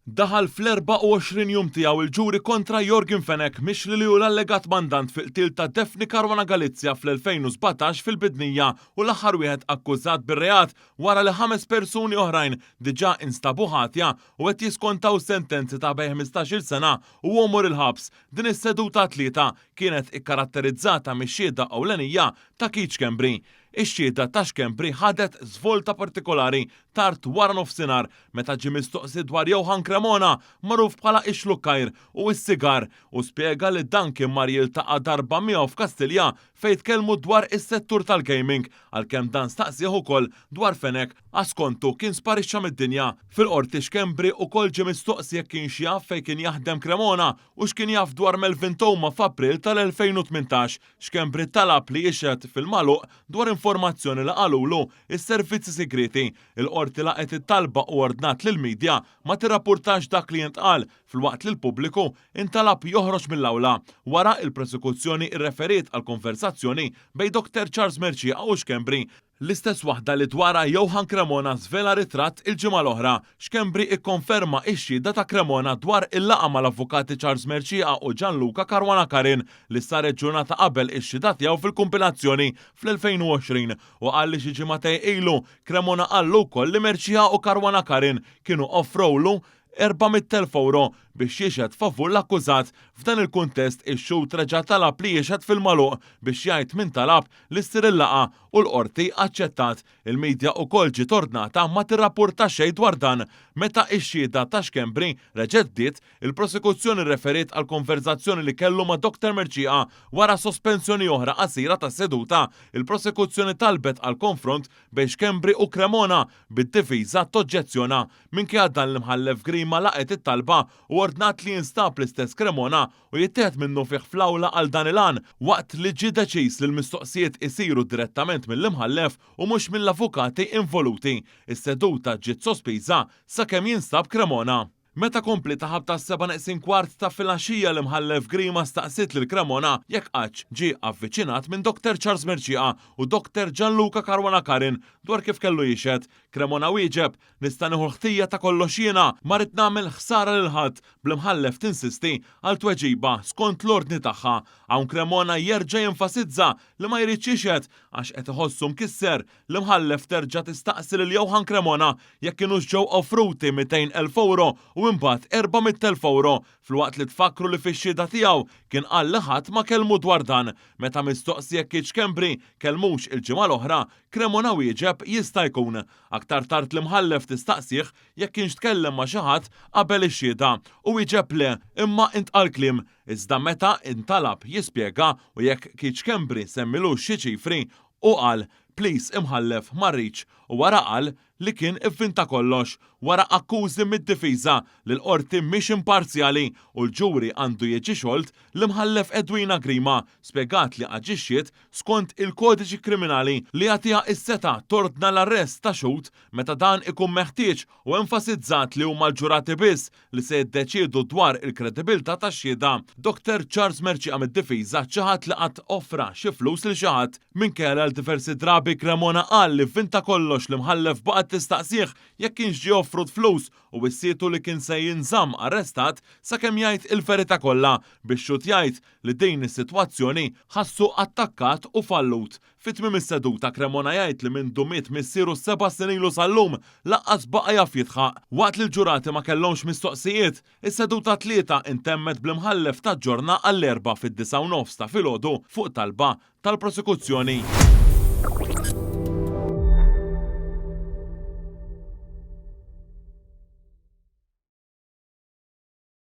Daħal fl-24 jum tiegħu il-ġuri kontra Jorgen Fenech mixli li hu l-allegat mandant fil-qtil ta' Daphne Caruana Galizia fl-2017 fil-Bidnija u l-aħħar wieħed akkużat bir-reat wara li 5 persuni oħrajn diġà instabu ħatja u qed jiskontaw sentenzi ta' bejn 15-il sena u għomur il-ħabs. Din is-seduta tlieta kienet ikkaratterizzata mix-xhieda ewlenija ta' Kiċkembri. Ix-xhieda ta' Xkembri ħadet żvolta partikolari tard wara nofsinhar meta ġie mistoqsi dwar Johan Cremona magħruf bħala Ix-Lukkajr u s-sigar u spjega li dan kien mar jiltaqa' darba miegħu f'Kastilja fejn tkellmu dwar is-settur tal-gaming għalkemm dan staqsih ukoll dwar Fenech għaskontu kien sparixxa mid-dinja. Fil-qorti Xkembri wkoll ġie mistoqsi jekk kienx jaf fejn kien jaħdem Cremona u x'kien jaf dwar Melvin Thoma f'April tal-2018. Xkembri talab li jixhed fil-magħluq dwar informazzjoni li qalulu is-servizzi segreti. Il-qorti laqet it-talba u ordnat lill-midja ma tirrappurtax dak li intqal filwaqt li l-pubbliku intalab joħroġ mill-awla. Wara il-prosekuzzjoni irreferiet għal konversazzjoni bejn Dr. Charles Merċieqa u Xkembri. L-istess waħda li dwarha Johan Cremona żvela ritratt il-ġimgħa l-oħra. Xkembri ikkonferma x-xhieda ta' Cremona dwar il-laqgħa mal-avukati Charles Merċieqa u Gianluca Caruana Carin li saret ġurnata qabel ix-xhieda tiegħu fil-kumpilazzjoni fl-2020 u qal li xi ġimgħatej ilu Cremona qallu wkoll li Merċieqa u Caruana Carin kienu offrowlu 400,000 euro biex jixhed favur l-akkużat. F'dan il-kuntest ix-xut reġa' talab li jixhed fil-magħluq biex jgħid min talab li ssir il-laqgħa u l-qorti aċċettat. Il-midja wkoll ġiet ordnata ma tirrappurta xejn dwar dan. Meta x-xhieda ta' Xkembri reġgħet bdiet, il-prosekuzzjoni rreferiet għal konverzazzjoni li kellu ma' Dr. Merċieqa wara sospensjoni oħra qasira tas seduta. Il-prosekuzzjoni talbet għal konfront bejn Xkembri u Cremona bid-difiża toġġezzjona. Minkejja dan l-imħallef Grima laqet it-talba u ordnat li jinstab l-istess Cremona u jittieħed minnu fih fl-awla għal dan il-għan waqt li ġie deċiż li l-mistoqsijiet isiru direttament mill-imħallef u mhux mill-avukati involuti. Is-seduta ġiet sospiża sakemm jinstab Cremona. Meta kompli taħab ta' 7:15 ta' filgħaxija l-imħallef Grima staqsit lil Cremona jekk qatt ġie avviċinat minn Dr. Charles Merċieqa u Dr. Gianluca Caruana Carin dwar kif kellu jixhed. Cremona wieġeb nista' nieħu l-ħtija ta' kollox jiena ma rid nagħmel ħsara lil ħadd bl-imħallef tinsisti għal tweġiba skont l-ordni tagħha. Hawn Cremona jerġa' jenfasizza li ma jridx jixhed għax qed iħossu mkisser. L-imħallef terġa' tistaqsi lil Johan Cremona jekk kienux ġew offruti 200,000 euro u imbagħad 400,000 euro filwaqt li tfakru li fix-xhieda tiegħu kien qal li ħadd ma kellmu dwar dan. Meta mistoqsi jekk Xkembri kellmux il-ġimgħa l-oħra, Cremona wieġeb jista' jkun. Aktar tard l-imħallef tistaqsih jekk kienx tkellem ma' xi ħadd qabel ix-xhieda u wieġeb le imma intqal kliem. Iżda meta intalab jispjega u jekk Xkembri semmilux xi ċifri u qal please imħallef ma rridx u wara qal li kien ivvinta kollox wara akkużi mid-difiża li l-qorti mhix imparzjali u l-ġuri għandu jiġi xolt. L-imħallef Edwina Grima spjegat li aġixxiet skont il-kodiċi kriminali li jagħtiha s-seta' tordna l-arrest ta' xut meta dan ikun meħtieġ u enfasizzat li huma l-ġurati biss li se jiddeċiedu dwar il-kredibilità tax-xhieda. Dr. Charles Merċieqa mid-difiża xi ħadd li qatt offra xi flus lil xi ħadd. Minkejja l diversi drabi Cremona qal li vvinta kollox l-imħallef baqgħet tistaqsih jekk kienx ġie offrut flus u issietu li kien se jinżamm arrestat sakemm jgħid il-verità kollha biex xut jgħid li din is-sitwazzjoni ħassu attakkat u fallut. Fit-tmiem is-seduta Cremona jgħid li minn dumiet missieru 7 snin ilu sal-lum laqqas baqa' jaf jitħaq. Waqt li l-ġurati ma kellhomx mistoqsijiet, is-seduta tlieta intemmet bl-imħallef taġġorna għall-4 fid-9 ta' filgħodu fuq talba tal-prosekuzzjoni.